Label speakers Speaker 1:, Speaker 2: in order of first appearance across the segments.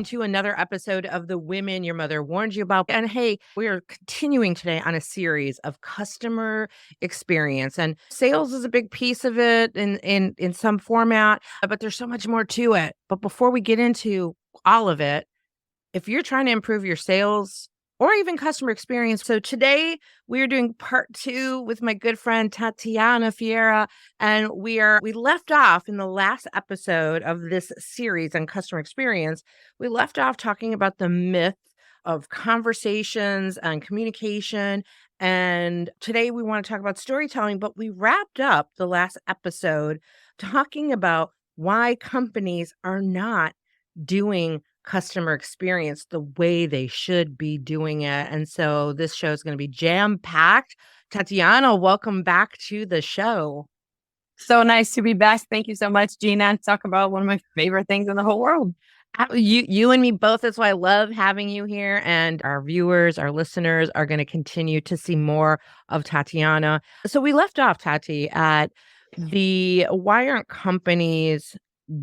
Speaker 1: welcome to another episode of The Women Your Mother Warned You About. And hey, we are continuing today on a series of customer experience. And sales is a big piece of it in some format, but there's so much more to it. But before we get into all of it, if you're trying to improve your sales or even customer experience. So today we are doing part 2 with my good friend Tatiana Ferreira, and we left off in the last episode of this series on customer experience. We left off talking about the myth of conversations and communication. And today we want to talk about storytelling, but we wrapped up the last episode talking about why companies are not doing customer experience the way they should be doing it. And so this show is going to be jam-packed. Tatiana, welcome back to the show.
Speaker 2: So nice to be back. Thank you so much, Gina, and talk about one of my favorite things in the whole world.
Speaker 1: You and me both. That's why I love having you here. And our viewers, our listeners are going to continue to see more of Tatiana. So we left off, Tati, at the why aren't companies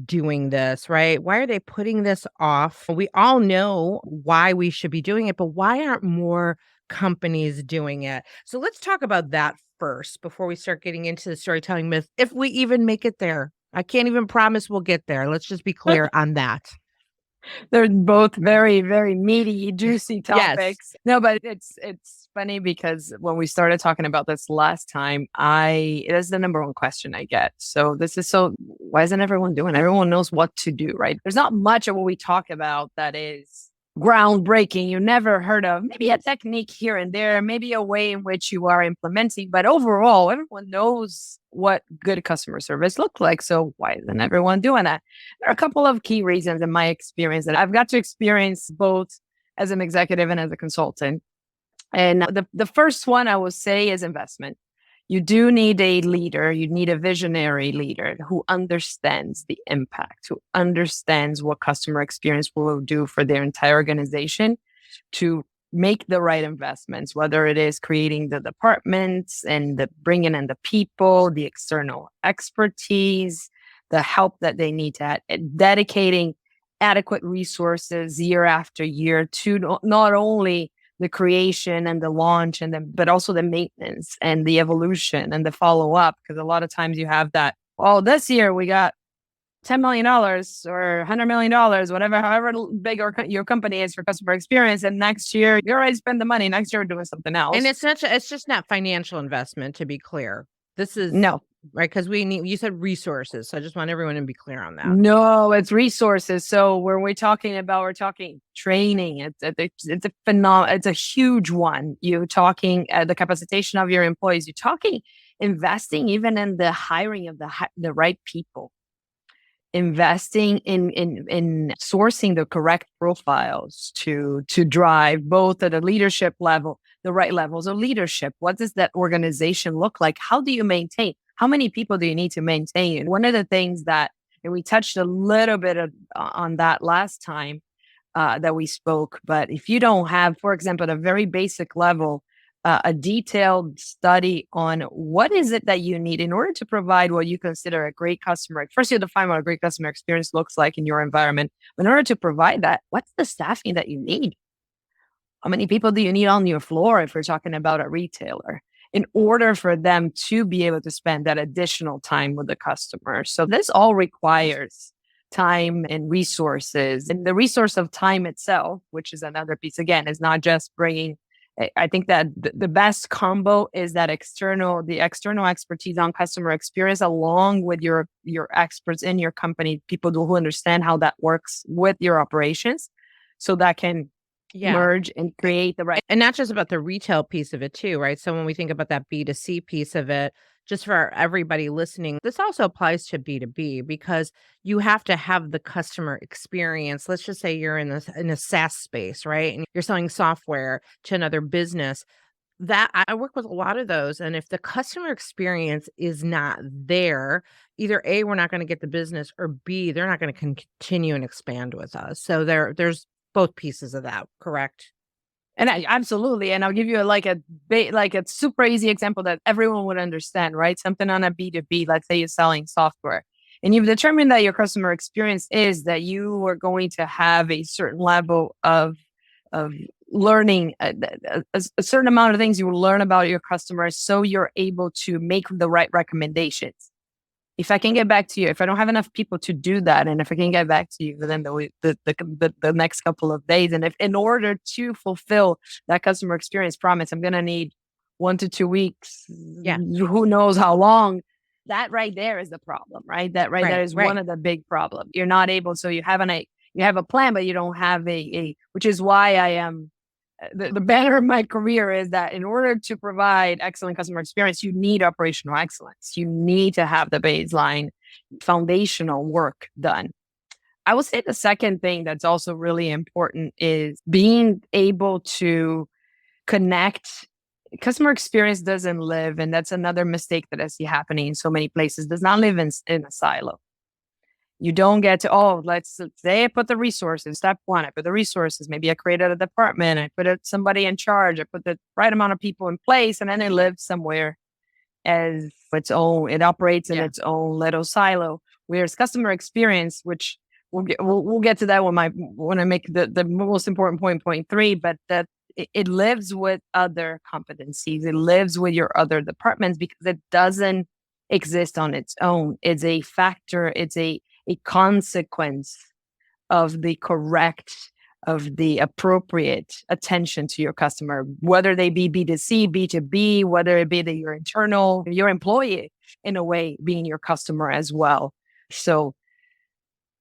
Speaker 1: doing this, right? Why are they putting this off? We all know why we should be doing it, but why aren't more companies doing it? So let's talk about that first before we start getting into the storytelling myth, if we even make it there. I can't even promise we'll get there. Let's just be clear on that.
Speaker 2: They're both very, very meaty, juicy topics.
Speaker 1: Yes.
Speaker 2: No, but it's funny because when we started talking about this last time, it is the number one question I get. So why isn't everyone doing it? Everyone knows what to do, right? There's not much of what we talk about that is groundbreaking. You never heard of maybe a technique here and there, maybe a way in which you are implementing, but overall, everyone knows what good customer service looks like. So why isn't everyone doing that? There are a couple of key reasons in my experience that I've got to experience both as an executive and as a consultant. And the first one I will say is investment. You do need a leader. You need a visionary leader who understands the impact, who understands what customer experience will do for their entire organization to make the right investments, whether it is creating the departments and bringing in the people, the external expertise, the help that they need to add, dedicating adequate resources year after year to not only the creation and the launch but also the maintenance and the evolution and the follow-up. Because a lot of times you have that, this year we got $10 million or $100 million, whatever, however big your company is for customer experience. And next year, you already spend the money. Next year, we're doing something else.
Speaker 1: And it's just not financial investment, to be clear. This is
Speaker 2: no.
Speaker 1: Right, because you said resources. So I just want everyone to be clear on that.
Speaker 2: No, it's resources. So when we're talking training. It's a huge one. You're talking the capacitation of your employees. You're talking investing even in the hiring of the right people. Investing in sourcing the correct profiles to drive both at a leadership level, the right levels of leadership. What does that organization look like? How do you maintain? How many people do you need to maintain? And one of the things and we touched a little bit on that last time that we spoke, but if you don't have, for example, at a very basic level, a detailed study on what is it that you need in order to provide what you consider a great customer. First, you define what a great customer experience looks like in your environment. In order to provide that, what's the staffing that you need? How many people do you need on your floor if we're talking about a retailer, in order for them to be able to spend that additional time with the customer? So this all requires time and resources. And the resource of time itself, which is another piece, again, is not just bringing. I think that the best combo is that the external expertise on customer experience, along with your experts in your company, people who understand how that works with your operations, so that can merge and create the right.
Speaker 1: And not just about the retail piece of it too, right? So when we think about that B2C piece of it, just for everybody listening, this also applies to B2B, because you have to have the customer experience. Let's just say you're in a SaaS space, right? And you're selling software to another business. That I work with a lot of those. And if the customer experience is not there, either A, we're not going to get the business, or B, they're not going to continue and expand with us. So there's both pieces of that, correct?
Speaker 2: And absolutely. And I'll give you a super easy example that everyone would understand, right? Something on a B2B, let's say you're selling software. and you've determined that your customer experience is that you are going to have a certain level of learning, a certain amount of things you will learn about your customers, so you're able to make the right recommendations. If I can get back to you, if I don't have enough people to do that, and if I can get back to you within the next couple of days, and if in order to fulfill that customer experience promise, I'm going to need 1 to 2 weeks,
Speaker 1: Yeah.
Speaker 2: who knows how long, that right there is the problem, right? That right there
Speaker 1: Right.
Speaker 2: is
Speaker 1: Right.
Speaker 2: one of the big problems. You're not able, so you have you have a plan, but you don't have which is why I am the banner of my career is that in order to provide excellent customer experience, you need operational excellence. You need to have the baseline foundational work done. I would say the second thing that's also really important is being able to connect. Customer experience doesn't live, and that's another mistake that I see happening in so many places, does not live in a silo. You don't get to, let's say I put the resources, step one, I put the resources, maybe I created a department, I put somebody in charge, I put the right amount of people in place, and then it lives somewhere as its own, it operates in its own little silo. Whereas customer experience, which we'll get to that when I make the most important point three, but that it lives with other competencies, it lives with your other departments, because it doesn't exist on its own. It's a factor, it's a consequence of the appropriate attention to your customer, whether they be B2C, B2B, whether it be that your internal, your employee in a way being your customer as well. So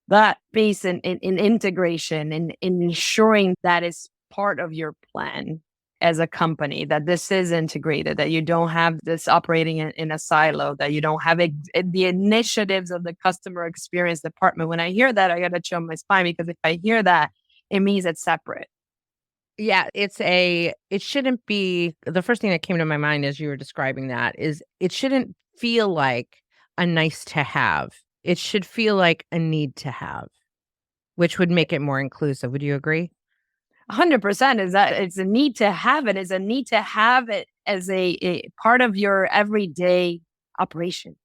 Speaker 2: that piece in integration and in ensuring that is part of your plan as a company, that this is integrated, that you don't have this operating in a silo, that you don't have the initiatives of the customer experience department. When I hear that, I got to chill my spine, because if I hear that, it means it's separate.
Speaker 1: Yeah, it shouldn't be, the first thing that came to my mind as you were describing that is it shouldn't feel like a nice to have. It should feel like a need to have, which would make it more inclusive. Would you agree?
Speaker 2: 100% is that it's a need to have it, is a need to have it as a part of your everyday operation,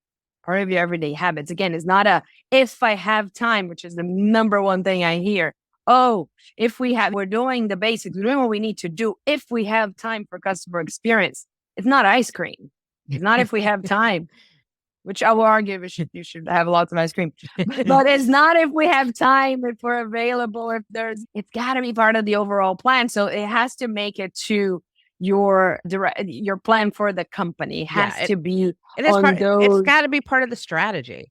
Speaker 2: part of your everyday habits. Again, it's not a if I have time, which is the number one thing I hear. Oh, we're doing the basics, we're doing what we need to do. If we have time for customer experience, it's not ice cream. It's not if we have time, which I will argue you should have lots of ice cream. But it's not if we have time, if we're available, it's got to be part of the overall plan. So it has to make it to your plan for the company. It has to be on those.
Speaker 1: It's got to be part of the strategy.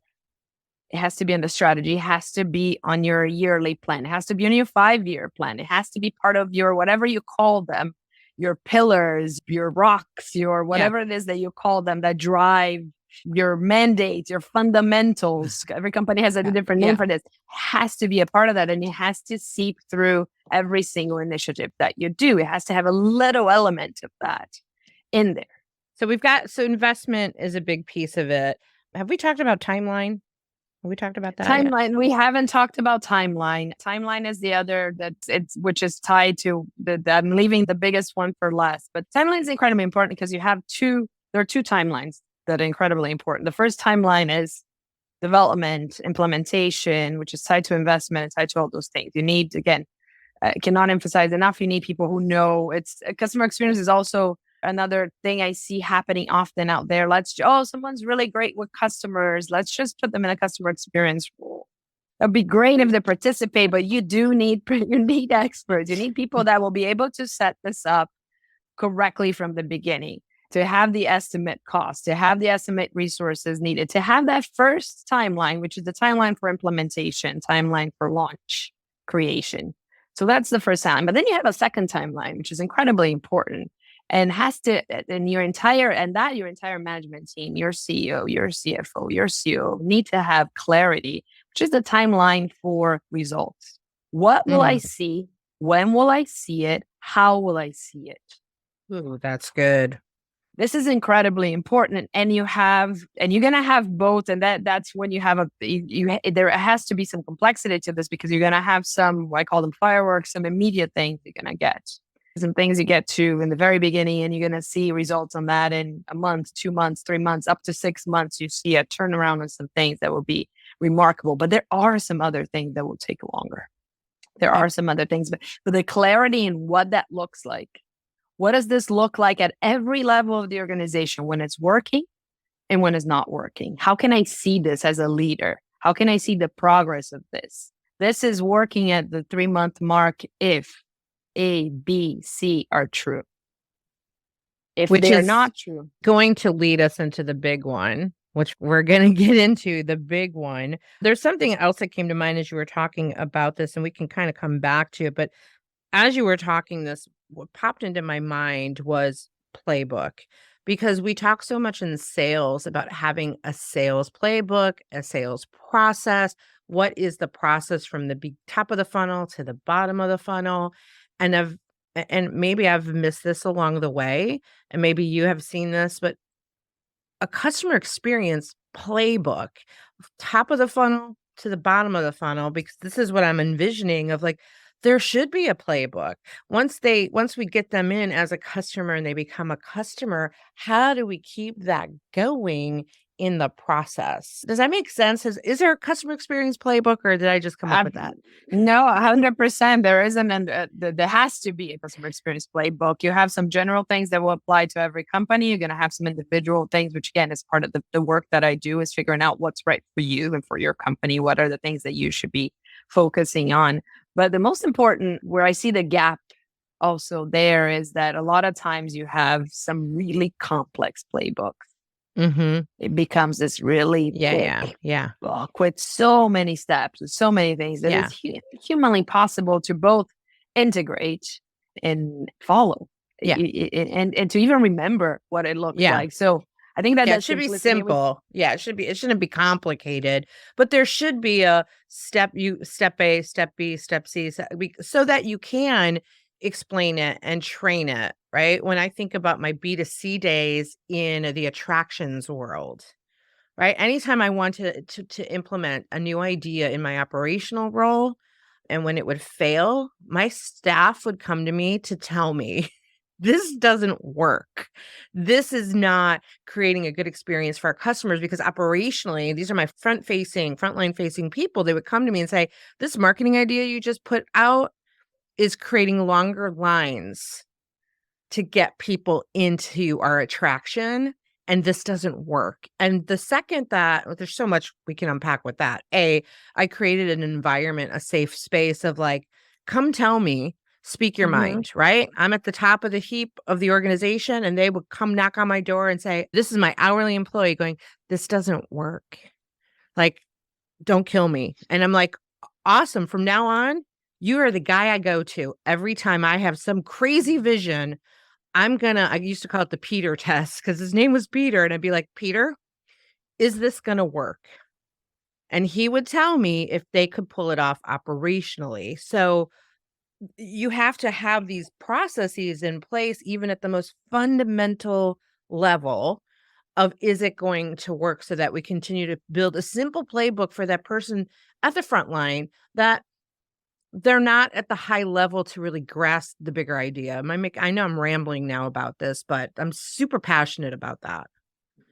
Speaker 2: It has to be on the strategy. It has to be on your yearly plan. It has to be on your 5-year plan. It has to be part of your, whatever you call them, your pillars, your rocks, your whatever it is that you call them, that drive your mandates, your fundamentals. Every company has a different name for this. It has to be a part of that, and it has to seep through every single initiative that you do. It has to have a little element of that in there.
Speaker 1: So investment is a big piece of it. Have we talked about timeline? Have we talked about that?
Speaker 2: Timeline. Yet? We haven't talked about timeline. Timeline is the other which is tied to I'm leaving the biggest one for last. But timeline is incredibly important because there are two timelines that are incredibly important. The first timeline is development, implementation, which is tied to investment, tied to all those things. You need, again, I cannot emphasize enough, you need people who know customer experience is also another thing I see happening often out there. Someone's really great with customers. Let's just put them in a customer experience role. It'd be great if they participate, but you need experts. You need people that will be able to set this up correctly from the beginning, to have the estimate cost, to have the estimate resources needed, to have that first timeline, which is the timeline for implementation, timeline for launch, creation. So that's the first timeline. But then you have a second timeline, which is incredibly important. And your entire management team, your CEO, your CFO, your COO need to have clarity, which is the timeline for results. What will I see? When will I see it? How will I see it?
Speaker 1: Ooh, that's good.
Speaker 2: This is incredibly important. And you're going to have both. And that's when you have there has to be some complexity to this, because you're going to have some, I call them fireworks, some immediate things you're going to get. Some things you get to in the very beginning, and you're going to see results on that in a month, 2 months, 3 months, up to 6 months. You see a turnaround on some things that will be remarkable. But there are some other things that will take longer. There
Speaker 1: Yep.
Speaker 2: are some other things, but the clarity in what that looks like. What does this look like at every level of the organization when it's working and when it's not working? How can I see this as a leader? How can I see the progress of this? This is working at the 3-month mark if A, B, C are true. If
Speaker 1: Which
Speaker 2: they are
Speaker 1: is
Speaker 2: not true,
Speaker 1: going to lead us into the big one, which we're going to get into the big one. There's something else that came to mind as you were talking about this, and we can kind of come back to it. But as you were talking this, what popped into my mind was playbook, because we talk so much in sales about having a sales playbook, a sales process. What is the process from the top of the funnel to the bottom of the funnel? And maybe I've missed this along the way, and maybe you have seen this, but a customer experience playbook, top of the funnel to the bottom of the funnel, because this is what I'm envisioning of like, there should be a playbook. Once we get them in as a customer and they become a customer, how do we keep that going in the process? Does that make sense? Is there a customer experience playbook, or did I just come up with that?
Speaker 2: No, 100%. There isn't, and there has to be a customer experience playbook. You have some general things that will apply to every company. You're going to have some individual things, which again is part of the work that I do, is figuring out what's right for you and for your company. What are the things that you should be focusing on? But the most important, where I see the gap also there, is that a lot of times you have some really complex playbooks.
Speaker 1: Mm-hmm.
Speaker 2: It becomes this really
Speaker 1: Yeah.
Speaker 2: book with so many steps, with so many things that
Speaker 1: Yeah.
Speaker 2: it's humanly possible to both integrate and follow,
Speaker 1: Yeah.
Speaker 2: and to even remember what it looks
Speaker 1: Yeah.
Speaker 2: like. So I think that
Speaker 1: Yeah, it
Speaker 2: that
Speaker 1: should be
Speaker 2: simplicity
Speaker 1: simple. Yeah, it shouldn't be complicated, but there should be a step A, step B, step C, so that you can explain it and train it, right? When I think about my B2C days in the attractions world, right? Anytime I want to implement a new idea in my operational role, and when it would fail, my staff would come to me to tell me, this doesn't work. This is not creating a good experience for our customers, because operationally, these are my frontline facing people. They would come to me and say, this marketing idea you just put out is creating longer lines to get people into our attraction, and this doesn't work. And the second that, well, there's so much we can unpack with that. I created an environment, a safe space of like, come tell me, speak your
Speaker 2: Mhm.
Speaker 1: mind, right? I'm at the top of the heap of the organization, and they would come knock on my door and say, this is my hourly employee going, this doesn't work. Like, don't kill me. And I'm like, awesome. From now on, you are the guy I go to every time I have some crazy vision. I used to call it the Peter test, because his name was Peter. And I'd be like, Peter, is this going to work? And he would tell me if they could pull it off operationally. So you have to have these processes in place, even at the most fundamental level of, is it going to work, so that we continue to build a simple playbook for that person at the front line, that they're not at the high level to really grasp the bigger idea. I know I'm rambling now about this, but I'm super passionate about that.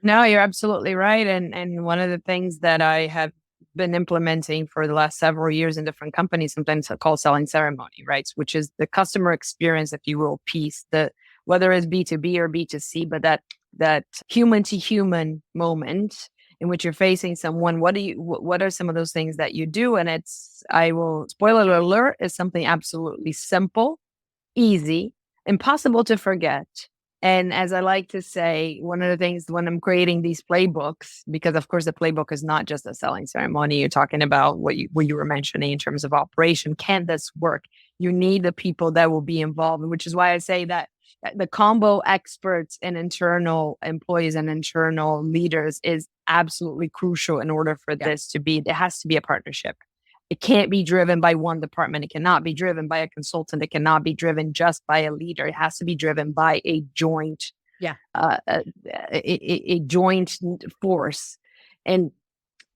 Speaker 2: No, you're absolutely right. And one of the things that I have been implementing for the last several years in different companies, sometimes called selling ceremony, right? Which is the customer experience, if you will, piece, the whether it's B2B or B2C, but that human to human moment in which you're facing someone. What are some of those things that you do? And I will, spoiler alert, is something absolutely simple, easy, impossible to forget. And as I like to say, one of the things when I'm creating these playbooks, because of course the playbook is not just a selling ceremony, you're talking about what you were mentioning in terms of operation. Can this work? You need the people that will be involved, which is why I say that the combo experts and internal employees and internal leaders is absolutely crucial in order for this to be, it has to be a partnership. It can't be driven by one department. It cannot be driven by a consultant. It cannot be driven just by a leader. It has to be driven by a joint,
Speaker 1: Yeah.
Speaker 2: a joint force. And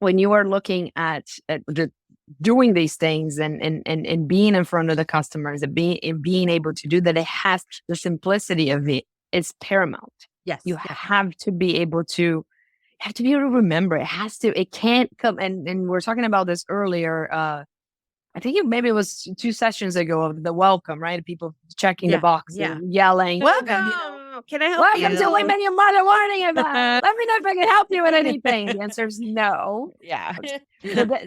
Speaker 2: when you are looking at doing these things and being in front of the customers and being able to do that, it has the simplicity of it is paramount.
Speaker 1: Yes.
Speaker 2: You have to be able to have to be able to remember. It can't come. And we are talking about this earlier. I think maybe it was 2 sessions ago of the welcome, right? People checking the
Speaker 1: Yeah.
Speaker 2: box
Speaker 1: Yeah.
Speaker 2: and yelling,
Speaker 1: Welcome.
Speaker 2: Can
Speaker 1: I help
Speaker 2: welcome to
Speaker 1: you?
Speaker 2: Women Your Mother Warning about. Let me know if I can help you with anything. The answer is no.
Speaker 1: Yeah.
Speaker 2: but,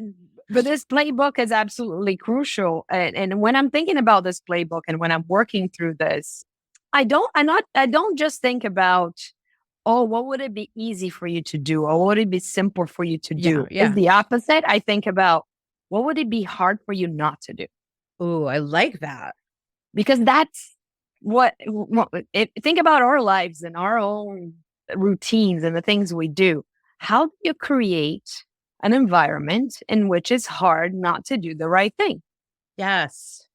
Speaker 2: but this playbook is absolutely crucial. And when I'm thinking about this playbook and when I'm working through this, I don't just think about, oh, what would it be easy for you to do? Or what would it be simple for you to
Speaker 1: Yeah.
Speaker 2: do? It's
Speaker 1: Yeah.
Speaker 2: the opposite. I think about, what would it be hard for you not to do?
Speaker 1: Ooh, I like that.
Speaker 2: Because that's think about our lives and our own routines and the things we do. How do you create an environment in which it's hard not to do the right thing?
Speaker 1: Yes.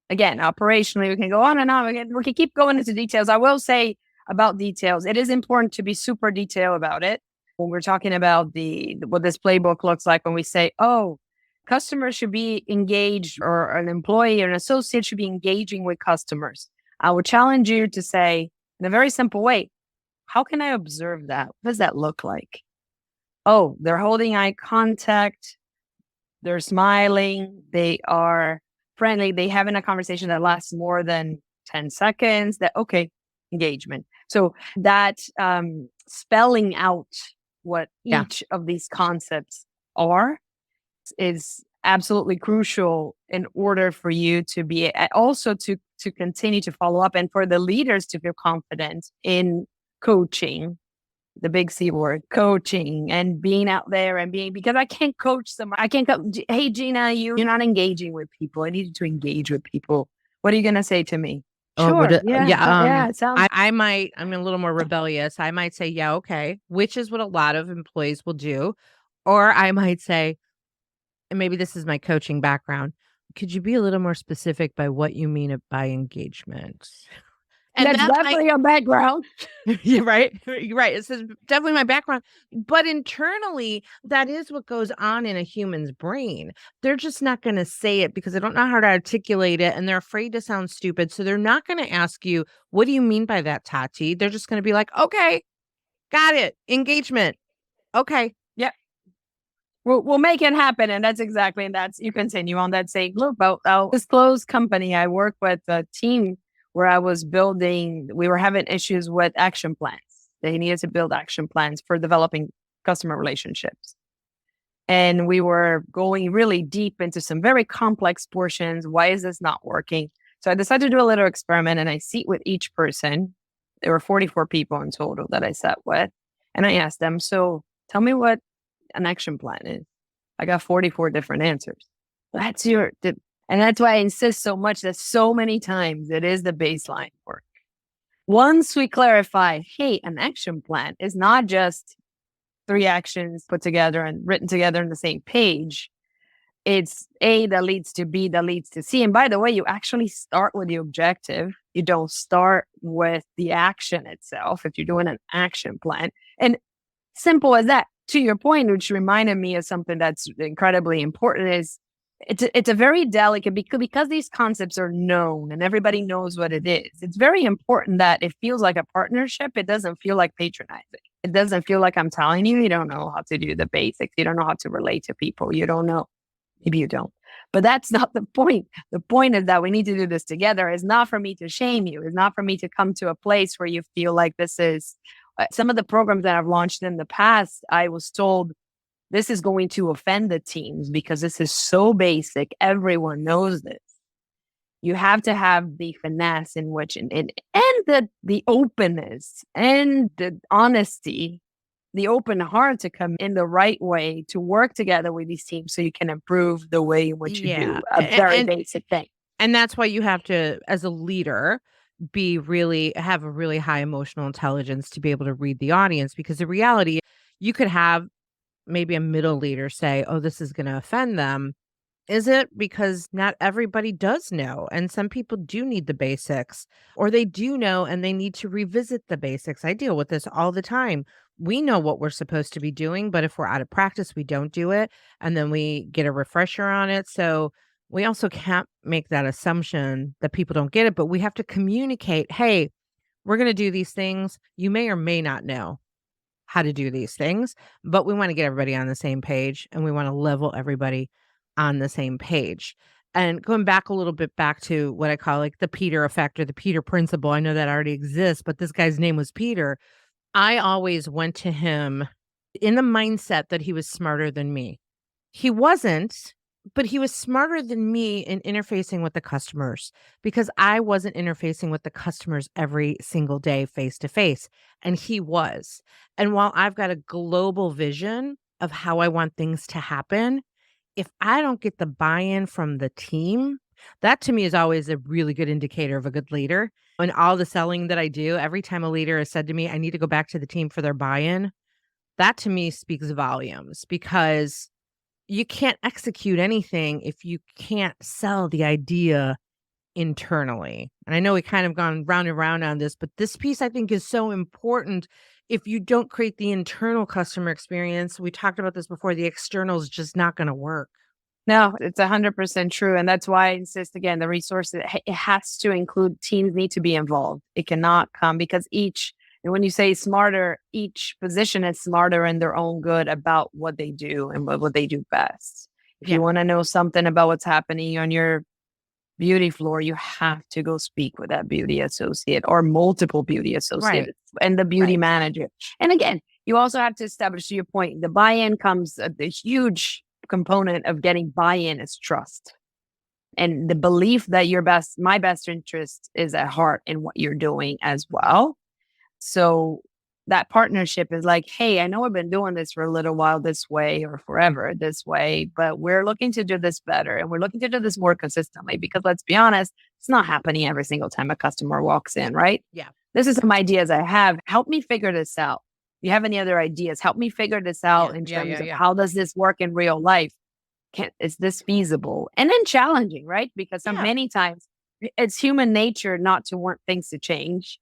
Speaker 2: Again, operationally, we can go on and on. We can keep going into details. I will say about details, it is important to be super detailed about it. When we're talking about what this playbook looks like, when we say, oh, customers should be engaged, or an employee or an associate should be engaging with customers, I would challenge you to say in a very simple way, how can I observe that? What does that look like? Oh, they're holding eye contact. They're smiling. They are friendly. They having a conversation that lasts more than 10 seconds. Okay, engagement. So that spelling out what
Speaker 1: Yeah.
Speaker 2: each of these concepts are is absolutely crucial in order for you to be also to continue to follow up, and for the leaders to feel confident in coaching, the big C word, coaching, and being out there and being, because I can't coach someone. I can't go, hey, Gina, you're not engaging with people. I need you to engage with people. What are you going to say to me?
Speaker 1: Oh,
Speaker 2: Sure. Yeah.
Speaker 1: yeah.
Speaker 2: Yeah. It sounds.
Speaker 1: I'm a little more rebellious. I might say, yeah, okay, which is what a lot of employees will do. Or I might say, and maybe this is my coaching background, could you be a little more specific by what you mean by engagement? And
Speaker 2: That's
Speaker 1: that might,
Speaker 2: definitely your background.
Speaker 1: you're right. You're right. This is definitely my background. But internally, that is what goes on in a human's brain. They're just not going to say it because they don't know how to articulate it and they're afraid to sound stupid. So they're not going to ask you, what do you mean by that, Tati? They're just going to be like, okay, got it. Engagement. Okay.
Speaker 2: Yep. We'll make it happen. And that's you continue on that saying, look, I'll disclose company. I work with a team where we were having issues with action plans. They needed to build action plans for developing customer relationships. And we were going really deep into some very complex portions. Why is this not working? So I decided to do a little experiment, and I sit with each person. There were 44 people in total that I sat with. And I asked them, so tell me what an action plan is. I got 44 different answers. And that's why I insist so much that so many times it is the baseline work. Once we clarify, hey, an action plan is not just 3 actions put together and written together on the same page. It's A that leads to B that leads to C. And by the way, you actually start with the objective. You don't start with the action itself if you're doing an action plan. And simple as that. To your point, which reminded me of something that's incredibly important, is it's a very delicate, because these concepts are known and everybody knows what it is. It's very important that it feels like a partnership. It doesn't feel like patronizing. It doesn't feel like I'm telling you don't know how to do the basics. You don't know how to relate to people. You don't know. Maybe you don't. But that's not the point. The point is that we need to do this together. It's not for me to shame you. It's not for me to come to a place where you feel like this is some of the programs that I've launched in the past. I was told this is going to offend the teams because this is so basic. Everyone knows this. You have to have the finesse in which and the openness and the honesty, the open heart to come in the right way to work together with these teams so you can improve the way in which you do a very basic thing.
Speaker 1: And that's why you have to, as a leader, have a really high emotional intelligence to be able to read the audience, because the reality, you could have maybe a middle leader say, oh, this is going to offend them. Is it? Because not everybody does know. And some people do need the basics, or they do know and they need to revisit the basics. I deal with this all the time. We know what we're supposed to be doing, but if we're out of practice, we don't do it. And then we get a refresher on it. So we also can't make that assumption that people don't get it, but we have to communicate, hey, we're going to do these things. You may or may not know how to do these things, but we want to get everybody on the same page and we want to level everybody on the same page. And going back a little bit back to what I call like the Peter effect or the Peter principle. I know that already exists, but this guy's name was Peter. I always went to him in the mindset that he was smarter than me. He wasn't, but he was smarter than me in interfacing with the customers because I wasn't interfacing with the customers every single day face to face, and he was. And while I've got a global vision of how I want things to happen, if I don't get the buy-in from the team, that to me is always a really good indicator of a good leader. And all the selling that I do, every time a leader has said to me, I need to go back to the team for their buy-in, that to me speaks volumes because you can't execute anything if you can't sell the idea internally. And I know we kind of gone round and round on this, but this piece I think is so important. If you don't create the internal customer experience, we talked about this before, the external is just not going to work.
Speaker 2: No, it's 100% true. And that's why I insist again, the resource, it has to include teams need to be involved. It cannot come because and when you say smarter, each position is smarter in their own good about what they do and what they do best. If
Speaker 1: Yeah.
Speaker 2: you want to know something about what's happening on your beauty floor, you have to go speak with that beauty associate or multiple beauty associates and the beauty manager. And again, you also have to establish, to your point, the buy-in comes, the huge component of getting buy-in is trust. And the belief that my best interest is at heart in what you're doing as well. So that partnership is like, hey, I know I've been doing this for a little while this way or forever this way, but we're looking to do this better and we're looking to do this more consistently because let's be honest, it's not happening every single time a customer walks in, right?
Speaker 1: Yeah.
Speaker 2: This is some ideas I have. Help me figure this out. If you have any other ideas, help me figure this out in terms of how does this work in real life? Is this feasible? And then challenging, right? Because many times it's human nature not to want things to change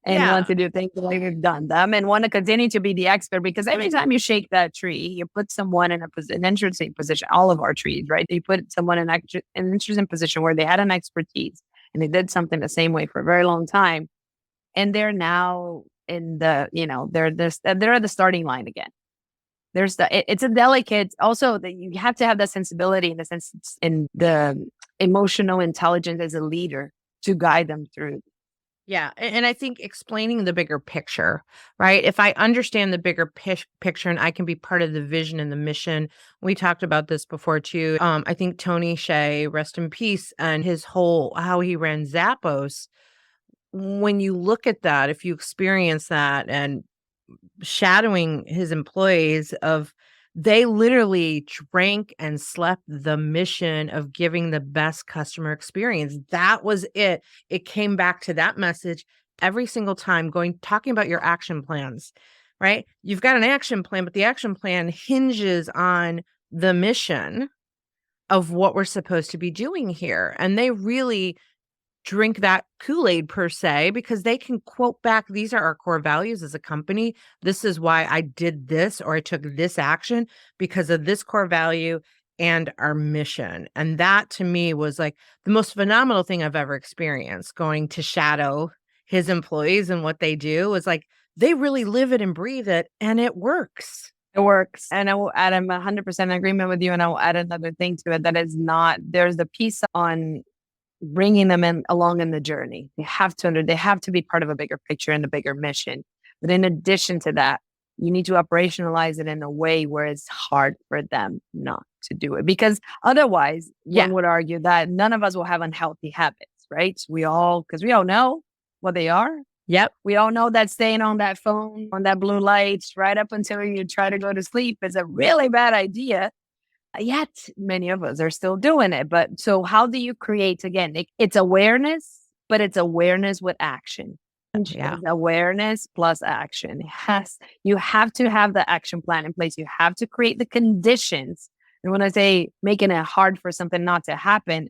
Speaker 2: and want to do things the way we've done them and want to continue to be the expert because every time you shake that tree, you put someone in an interesting position, all of our trees, right? You put someone in an interesting position where they had an expertise and they did something the same way for a very long time. And they're now in they're at the starting line again. It's a delicate, also that you have to have that sensibility in the sense in the emotional intelligence as a leader to guide them through.
Speaker 1: Yeah. And I think explaining the bigger picture, right? If I understand the bigger picture and I can be part of the vision and the mission, we talked about this before too. I think Tony Hsieh, rest in peace, and his how he ran Zappos. When you look at that, if you experience that and shadowing his employees they literally drank and slept the mission of giving the best customer experience. That was it. It came back to that message every single time, talking about your action plans, right? You've got an action plan, but the action plan hinges on the mission of what we're supposed to be doing here. And they really drink that Kool-Aid per se, because they can quote back, these are our core values as a company. This is why I did this, or I took this action because of this core value and our mission. And that to me was like the most phenomenal thing I've ever experienced, going to shadow his employees and what they do was like, they really live it and breathe it, and it works.
Speaker 2: It works. And I will add, I'm 100% in agreement with you. And I will add another thing to it that is there's the piece on bringing them along in the journey. They have to be part of a bigger picture and a bigger mission. But in addition to that, you need to operationalize it in a way where it's hard for them not to do it. Because otherwise, one would argue that none of us will have unhealthy habits, right? Because we all know what they are.
Speaker 1: Yep.
Speaker 2: We all know that staying on that phone, on that blue light, right up until you try to go to sleep is a really bad idea. Yet many of us are still doing it. But so how do you create, again, it's awareness, but it's awareness with action.
Speaker 1: Yeah.
Speaker 2: It's awareness plus action. You have to have the action plan in place. You have to create the conditions. And when I say making it hard for something not to happen,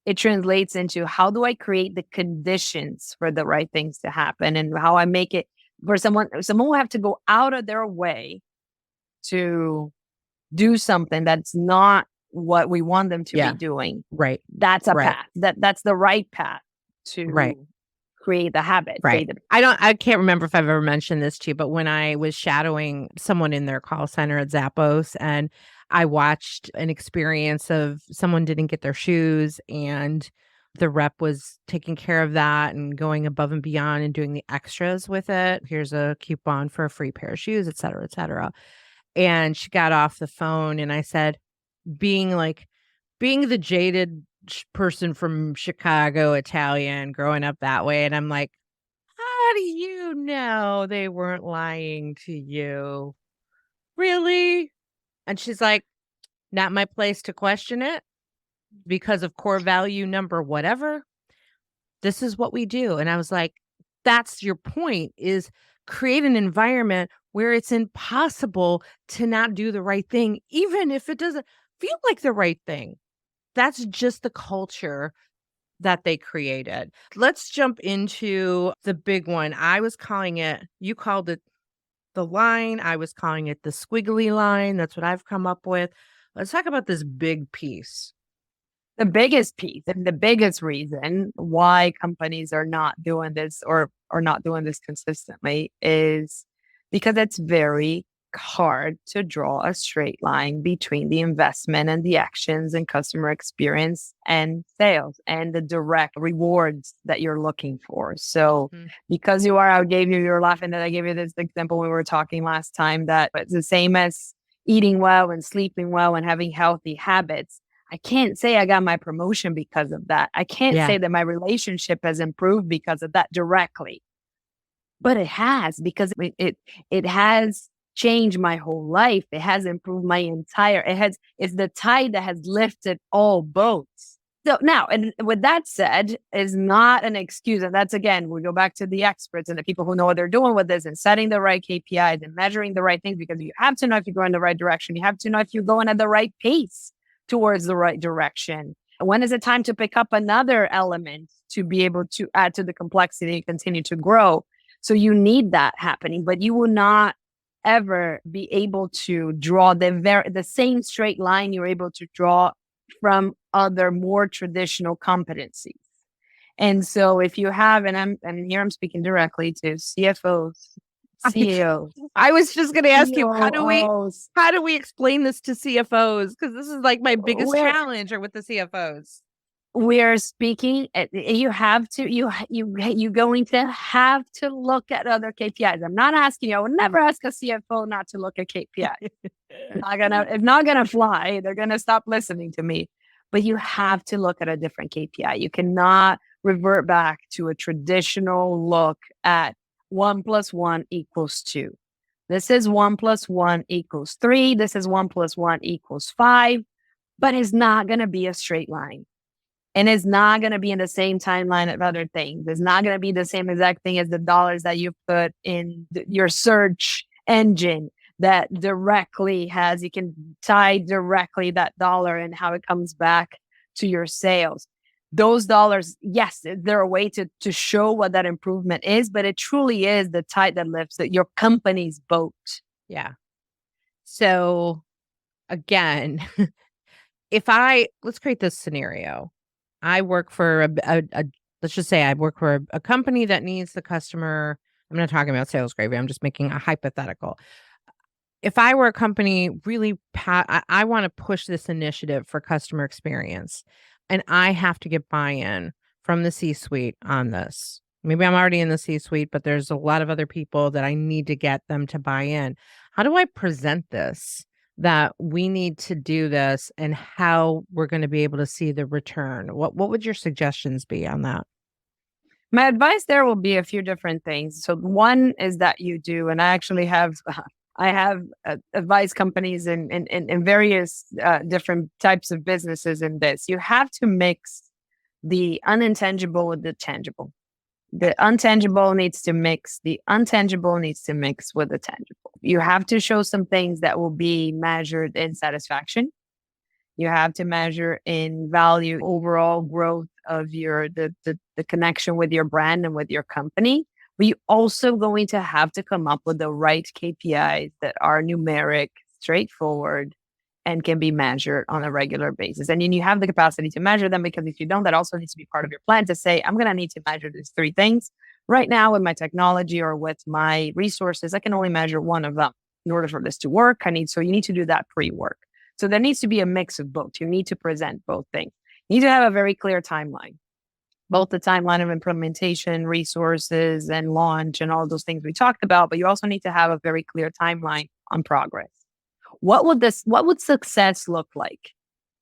Speaker 2: it translates into how do I create the conditions for the right things to happen, and how I make it for someone will have to go out of their way to do something that's not what we want them to be doing.
Speaker 1: Right.
Speaker 2: That's a path. That's the right path to create the habit,
Speaker 1: Right.
Speaker 2: create the
Speaker 1: I can't remember if I've ever mentioned this to you, but when I was shadowing someone in their call center at Zappos, and I watched an experience of someone didn't get their shoes, and the rep was taking care of that and going above and beyond and doing the extras with it. Here's a coupon for a free pair of shoes, et cetera, et cetera. And she got off the phone and I said, being like, being the jaded person from Chicago, Italian, growing up that way. And I'm like, how do you know they weren't lying to you? Really? And she's like, not my place to question it because of core value number whatever. This is what we do. And I was like, that's your point, is create an environment where it's impossible to not do the right thing, even if it doesn't feel like the right thing. That's just the culture that they created. Let's jump into the big one. I was calling it, you called it the line. I was calling it the squiggly line. That's what I've come up with. Let's talk about this big piece.
Speaker 2: the biggest piece and the biggest reason why companies are not doing this or are not doing this consistently is because it's very hard to draw a straight line between the investment and the actions and customer experience and sales and the direct rewards that you're looking for. So because I gave you, you're laughing that I gave you this example when we were talking last time, that it's the same as eating well and sleeping well and having healthy habits. I can't say I got my promotion because of that. I can't
Speaker 1: Yeah.
Speaker 2: say that my relationship has improved because of that directly. But it has, because it has changed my whole life. It has improved my entire, it's the tide that has lifted all boats. So now, and with that said, is not an excuse. And that's, again, we go back to the experts and the people who know what they're doing with this and setting the right KPIs and measuring the right things, because you have to know if you're going in the right direction. You have to know if you're going at the right pace towards the right direction. When is it time to pick up another element to be able to add to the complexity and continue to grow? So you need that happening, but you will not ever be able to draw the same straight line you're able to draw from other more traditional competencies. And so if you have, and here I'm speaking directly to CFOs, CEOs.
Speaker 1: I was just going to ask you,
Speaker 2: COOs.
Speaker 1: how do we explain this to CFOs? Because this is like my biggest
Speaker 2: We're,
Speaker 1: challenge are with the CFOs.
Speaker 2: we're speaking. You have to. You going to have to look at other KPIs. I'm not asking you. I would never ask a CFO not to look at KPIs. It's not gonna fly. They're gonna stop listening to me. But you have to look at a different KPI. You cannot revert back to a traditional look at 1 + 1 = 2. This is 1 + 1 = 3. This is 1 + 1 = 5. But it's not going to be a straight line. And it's not going to be in the same timeline of other things. It's not going to be the same exact thing as the dollars that you put in your search engine that directly has, you can tie directly that dollar and how it comes back to your sales. Those dollars, yes, they're a way to show what that improvement is, but it truly is the tide that lifts your company's boat.
Speaker 1: Yeah. So again, let's create this scenario. I work for let's just say I work for a company that needs the customer. I'm not talking about sales gravy. I'm just making a hypothetical. If I were a company really, I want to push this initiative for customer experience, and I have to get buy-in from the C-suite on this. Maybe I'm already in the C-suite, but there's a lot of other people that I need to get them to buy in. How do I present this, that we need to do this, and how we're going to be able to see the return? What would your suggestions be on that?
Speaker 2: My advice there will be a few different things. So one is that you do, and I actually have, I have advised companies in various different types of businesses in this. You have to mix the unintangible with the tangible. The untangible needs to mix, the untangible needs to mix with the tangible. You have to show some things that will be measured in satisfaction. You have to measure in value, overall growth of the connection with your brand and with your company. But you're also going to have to come up with the right KPIs that are numeric, straightforward, and can be measured on a regular basis. And then you have the capacity to measure them, because if you don't, that also needs to be part of your plan to say, I'm going to need to measure these 3 things. Right now, with my technology or with my resources, I can only measure one of them. In order for this to work, so you need to do that pre-work. So there needs to be a mix of both. You need to present both things. You need to have a very clear timeline, both the timeline of implementation, resources, and launch, and all those things we talked about. But you also need to have a very clear timeline on progress. What would success look like?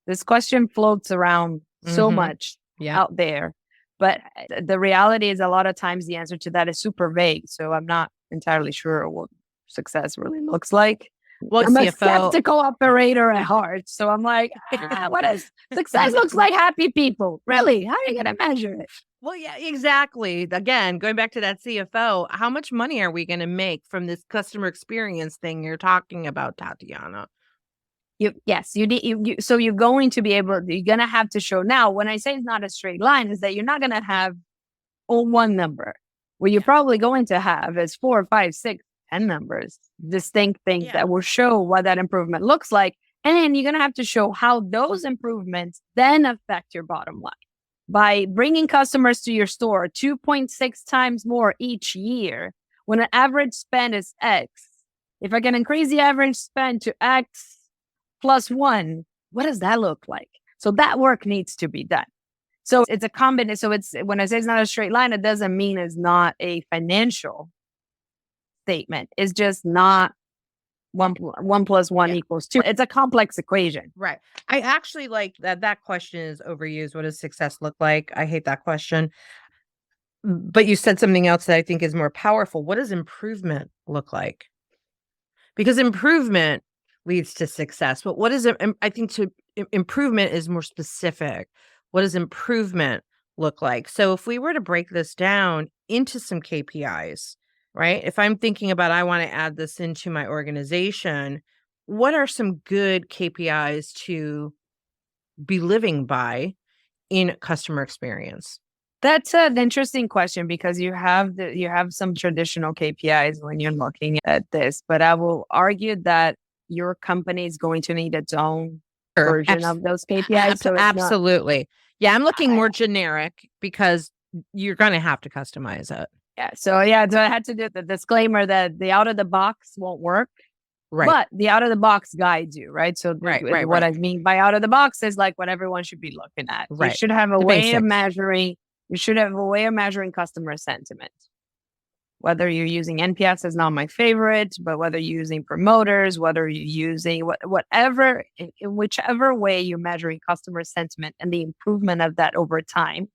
Speaker 2: This question floats around so much out there, but the reality is a lot of times the answer to that is super vague. So I'm not entirely sure what success really looks like.
Speaker 1: Well,
Speaker 2: I'm
Speaker 1: CFO,
Speaker 2: a skeptical operator at heart. So I'm like, what is success looks like happy people. Really? How are you going to measure it?
Speaker 1: Well, yeah, exactly. Again, going back to that CFO, how much money are we going to make from this customer experience thing you're talking about, Tatiana?
Speaker 2: So you're going to be you're going to have to show. Now, when I say it's not a straight line, is that you're not going to have one number. What you're probably going to have is 4, 5, 6, 10 numbers, distinct things that will show what that improvement looks like. And then you're going to have to show how those improvements then affect your bottom line. By bringing customers to your store 2.6 times more each year, when an average spend is X, if I can increase the average spend to X plus 1, what does that look like? So that work needs to be done. So it's a combination. So it's, when I say it's not a straight line, it doesn't mean it's not a financial statement. It's just not 1 plus 1 equals 2. It's a complex equation.
Speaker 1: Right. I actually like that question is overused. What does success look like? I hate that question. But you said something else that I think is more powerful. What does improvement look like? Because improvement leads to success. But what is it? I think improvement is more specific. What does improvement look like? So if we were to break this down into some KPIs, right? If I'm thinking about, I want to add this into my organization, what are some good KPIs to be living by in customer experience?
Speaker 2: That's an interesting question, because you have some traditional KPIs when you're looking at this, but I will argue that your company is going to need its own version of those KPIs. So
Speaker 1: absolutely. Yeah, I'm looking more generic, because you're going to have to customize it.
Speaker 2: So I had to do the disclaimer that the out of the box won't work. Right. But the out of the box guides you, right? So what I mean by out of the box is like what everyone should be looking at. Right. You should have a way of measuring. You should have a way of measuring customer sentiment. Whether you're using NPS is not my favorite, but whether you're using promoters, whether you're using whatever, in whichever way you're measuring customer sentiment, and the improvement of that over time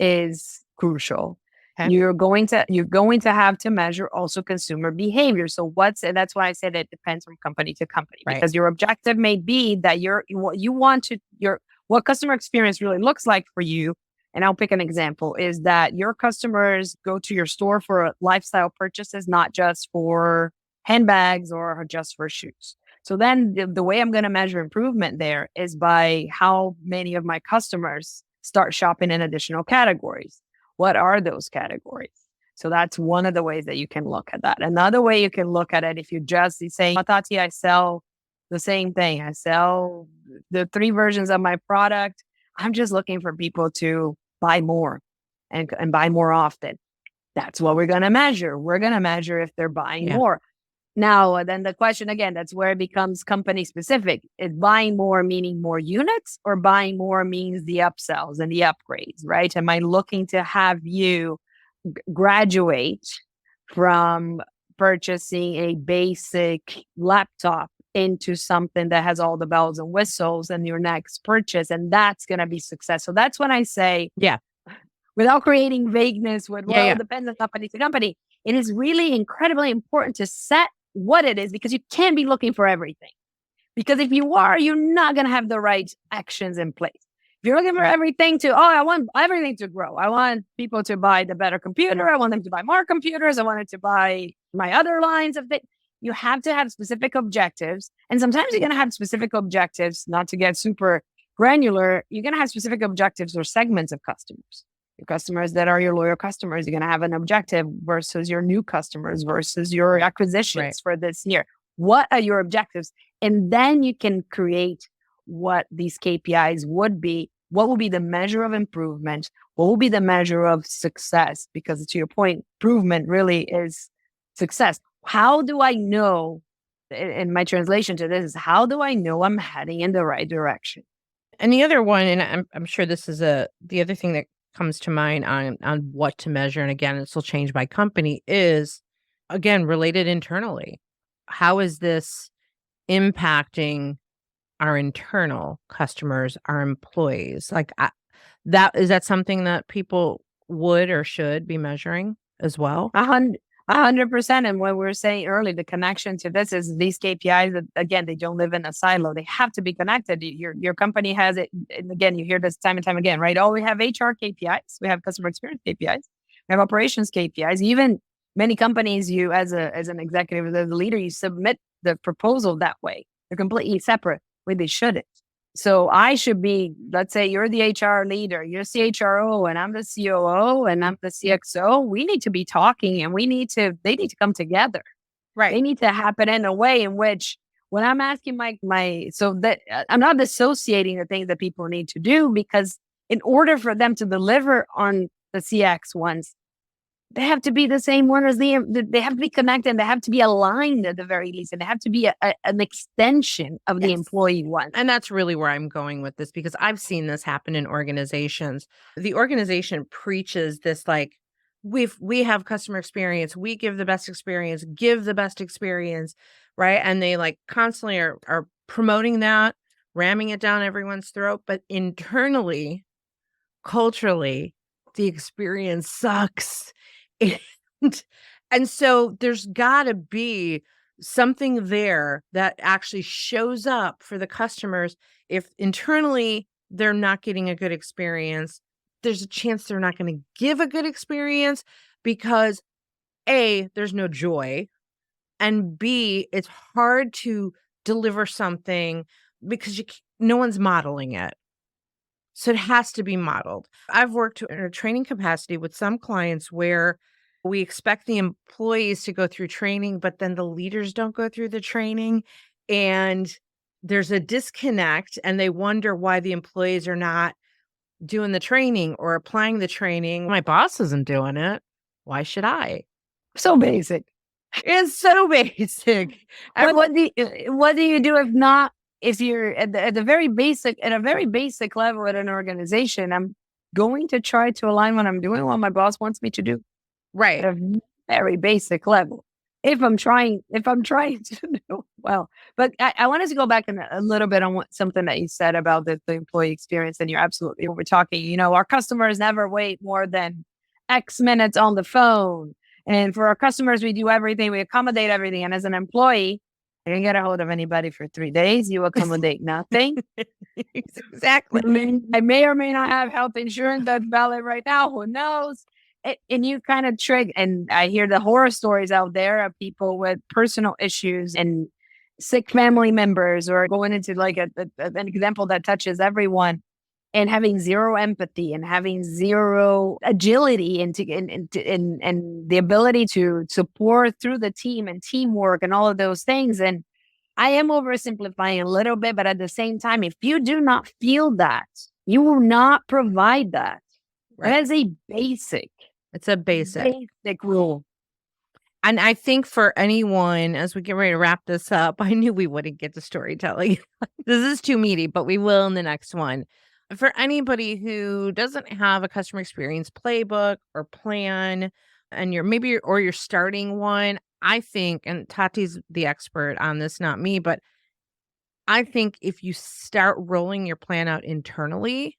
Speaker 2: is crucial. Okay. You're going to have to measure also consumer behavior. So that's why I said it depends from company to company, because your objective may be that what customer experience really looks like for you. And I'll pick an example, is that your customers go to your store for lifestyle purchases, not just for handbags or just for shoes. So then the way I'm going to measure improvement there is by how many of my customers start shopping in additional categories. What are those categories? So that's one of the ways that you can look at that. Another way you can look at it, if you just say, Tati, I sell the same thing. I sell the 3 versions of my product. I'm just looking for people to buy more and buy more often. That's what we're going to measure. We're going to measure if they're buying more. Now, then the question again, that's where it becomes company specific. Is buying more meaning more units, or buying more means the upsells and the upgrades, right? Am I looking to have you graduate from purchasing a basic laptop into something that has all the bells and whistles in your next purchase? And that's going to be success. So that's when I say, without creating vagueness, depends on company to company, it is really incredibly important to set what it is, because you can't be looking for everything. Because if you are, you're not going to have the right actions in place. If you're looking for everything I want everything to grow. I want people to buy the better computer. I want them to buy more computers. I want them to buy my other lines of things. You have to have specific objectives. And sometimes you're going to have specific objectives, not to get super granular. You're going to have specific objectives or segments of customers. Your customers that are your loyal customers, you're going to have an objective versus your new customers versus your acquisitions for this year. What are your objectives? And then you can create what these KPIs would be. What will be the measure of improvement? What will be the measure of success? Because to your point, improvement really is success. How do I know? In my translation to this is, how do I know I'm heading in the right direction?
Speaker 1: And the other one, and I'm sure this is the other thing that comes to mind on what to measure, and again, this will change by company, is again related internally. How is this impacting our internal customers, our employees? Like that is that something that people would or should be measuring as well?
Speaker 2: 100%. And what we were saying earlier, the connection to this is these KPIs, again, they don't live in a silo. They have to be connected. Your company has it. And again, you hear this time and time again, right? Oh, we have HR KPIs. We have customer experience KPIs. We have operations KPIs. Even many companies, you as an executive, as a leader, you submit the proposal that way. They're completely separate, where they shouldn't. So I should be, let's say you're the HR leader, you're CHRO, and I'm the COO, and I'm the CXO. We need to be talking, and they need to come together.
Speaker 1: Right.
Speaker 2: They need to happen in a way in which when I'm asking so that I'm not dissociating the things that people need to do, because in order for them to deliver on the CX ones, they have to be the same one as they have to be connected, and they have to be aligned at the very least, and they have to be an extension of the employee one.
Speaker 1: And that's really where I'm going with this, because I've seen this happen in organizations. The organization preaches this, like, we have customer experience, we give the best experience, give the best experience, right? And they like constantly are promoting that, ramming it down everyone's throat, but internally, culturally, the experience sucks. And, and so there's got to be something there that actually shows up for the customers. If internally they're not getting a good experience, there's a chance they're not going to give a good experience because A, there's no joy, and B, it's hard to deliver something because no one's modeling it. So it has to be modeled. I've worked in a training capacity with some clients where we expect the employees to go through training, but then the leaders don't go through the training. And there's a disconnect, and they wonder why the employees are not doing the training or applying the training. My boss isn't doing it. Why should I?
Speaker 2: So basic.
Speaker 1: It's so basic.
Speaker 2: What do you do if not? If you're at a very basic level at an organization, I'm going to try to align what I'm doing, what my boss wants me to do.
Speaker 1: Right.
Speaker 2: At a very basic level. If I'm trying to do well. But I wanted to go back a little bit on something that you said about the employee experience. And you're absolutely, we're talking, our customers never wait more than X minutes on the phone. And for our customers, we do everything, we accommodate everything. And as an employee, I didn't get a hold of anybody for 3 days. You accommodate nothing.
Speaker 1: Exactly.
Speaker 2: I may or may not have health insurance that's valid right now. Who knows? And you kind of trigger. And I hear the horror stories out there of people with personal issues and sick family members, or going into like an example that touches everyone, and having zero empathy and having zero agility and the ability to support through the team and teamwork and all of those things. And I am oversimplifying a little bit, but at the same time, if you do not feel that, you will not provide that. Right. That is a basic.
Speaker 1: It's a basic
Speaker 2: rule.
Speaker 1: And I think for anyone, as we get ready to wrap this up, I knew we wouldn't get to storytelling. This is too meaty, but we will in the next one. For anybody who doesn't have a customer experience playbook or plan, and you're starting one, I think, and Tati's the expert on this, not me, but I think if you start rolling your plan out internally,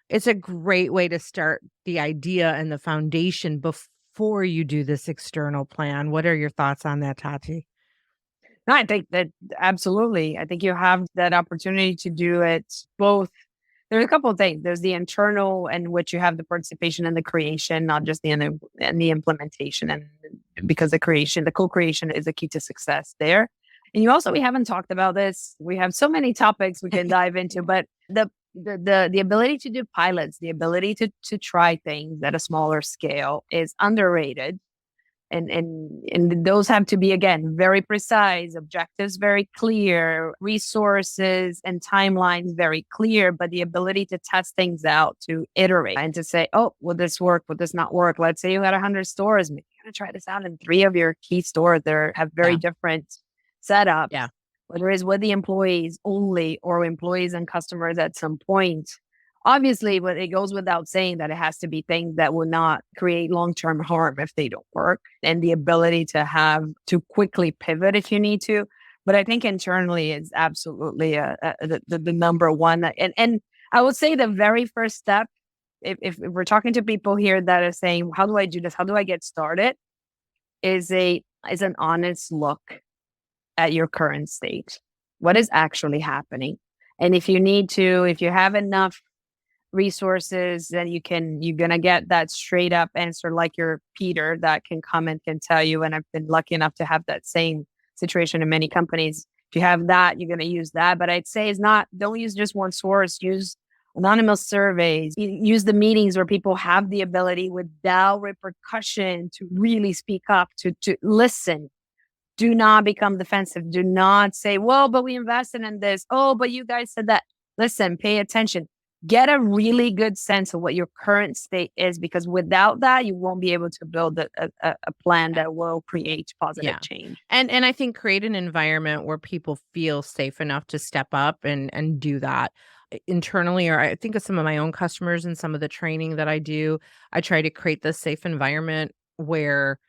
Speaker 1: it's a great way to start the idea and the foundation before you do this external plan. What are your thoughts on that, Tati?
Speaker 2: No, I think that absolutely. I think you have that opportunity to do it both. There's a couple of things. There's the internal, in which you have the participation and the creation, not just the implementation. And because the co-creation is a key to success there. And we haven't talked about this. We have so many topics we can dive into, but the ability to do pilots, the ability to try things at a smaller scale is underrated. And those have to be, again, very precise, objectives very clear, resources and timelines very clear, but the ability to test things out, to iterate and to say, oh, will this work, will this not work? Let's say you had 100 stores, maybe you're going to try this out in 3 of your key stores that have very
Speaker 1: Yeah.
Speaker 2: different setups,
Speaker 1: Yeah.
Speaker 2: whether it's with the employees only or employees and customers at some point. Obviously, but it goes without saying that it has to be things that will not create long-term harm if they don't work, and the ability to have to quickly pivot if you need to. But I think internally is absolutely the number one. And I would say the very first step, if we're talking to people here that are saying, how do I do this? How do I get started? Is an honest look at your current state. What is actually happening? And if you have enough resources, then you're going to get that straight up answer, like your Peter that can come and can tell you. And I've been lucky enough to have that same situation in many companies. If you have that, you're going to use that. But I'd say don't use just one source, use anonymous surveys, use the meetings where people have the ability without repercussion to really speak up, to listen. Do not become defensive. Do not say, well, but we invested in this. Oh, but you guys said that. Listen, pay attention. Get a really good sense of what your current state is, because without that, you won't be able to build a plan that will create positive change.
Speaker 1: And I think create an environment where people feel safe enough to step up and do that internally. Or I think of some of my own customers and some of the training that I do. I try to create this safe environment where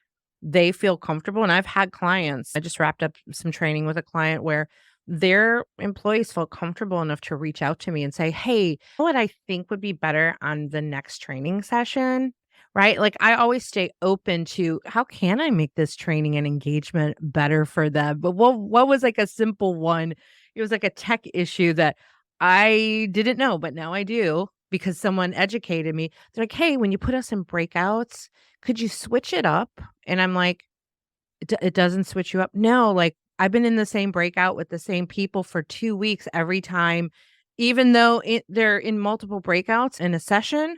Speaker 1: they feel comfortable. And I've had clients, I just wrapped up some training with a client where their employees felt comfortable enough to reach out to me and say, hey, you know what I think would be better on the next training session, right? Like I always stay open to how can I make this training and engagement better for them? But what was like a simple one? It was like a tech issue that I didn't know, but now I do because someone educated me. They're like, hey, when you put us in breakouts, could you switch it up? And I'm like, it doesn't switch you up. No, like I've been in the same breakout with the same people for 2 weeks every time, even though they're in multiple breakouts in a session.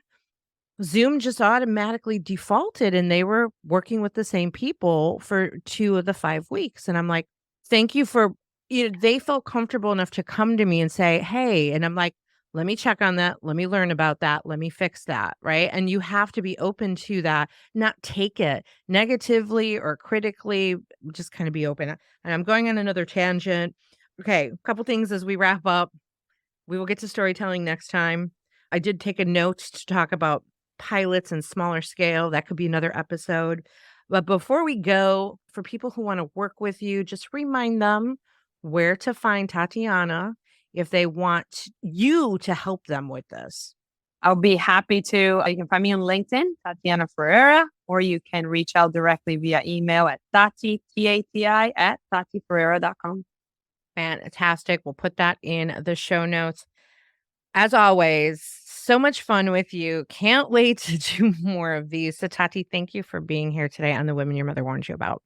Speaker 1: Zoom just automatically defaulted and they were working with the same people for 2 of the 5 weeks. And I'm like, thank you for, they felt comfortable enough to come to me and say, hey, and I'm like, let me check on that. Let me learn about that. Let me fix that. Right. And you have to be open to that, not take it negatively or critically, just kind of be open. And I'm going on another tangent. Okay. A couple things as we wrap up. We will get to storytelling next time. I did take a note to talk about pilots and smaller scale. That could be another episode. But before we go, for people who want to work with you, just remind them where to find Tatiana if they want you to help them with this.
Speaker 2: I'll be happy to. You can find me on LinkedIn, Tatiana Ferreira, or you can reach out directly via email at Tati, at tatiferreira.com.
Speaker 1: Fantastic. We'll put that in the show notes. As always, so much fun with you. Can't wait to do more of these. So, Tati, thank you for being here today on The Women Your Mother Warned You About.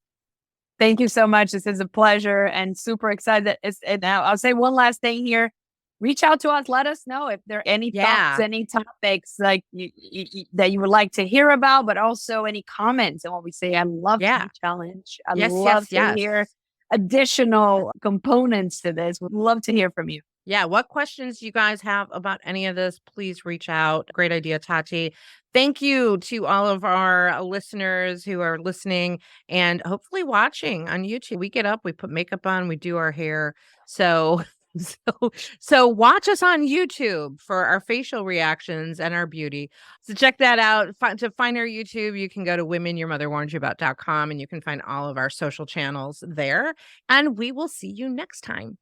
Speaker 2: Thank you so much. This is a pleasure and super excited. Now, I'll say one last thing here. Reach out to us. Let us know if there are any thoughts, any topics like that you would like to hear about, but also any comments on what we say. I love to be challenged. I love to hear additional components to this. Would love to hear from you.
Speaker 1: Yeah. What questions you guys have about any of this, please reach out. Great idea, Tati. Thank you to all of our listeners who are listening and hopefully watching on YouTube. We get up, we put makeup on, we do our hair. So watch us on YouTube for our facial reactions and our beauty. So check that out. To find our YouTube, you can go to womenyourmotherwarnedyouabout.com and you can find all of our social channels there. And we will see you next time.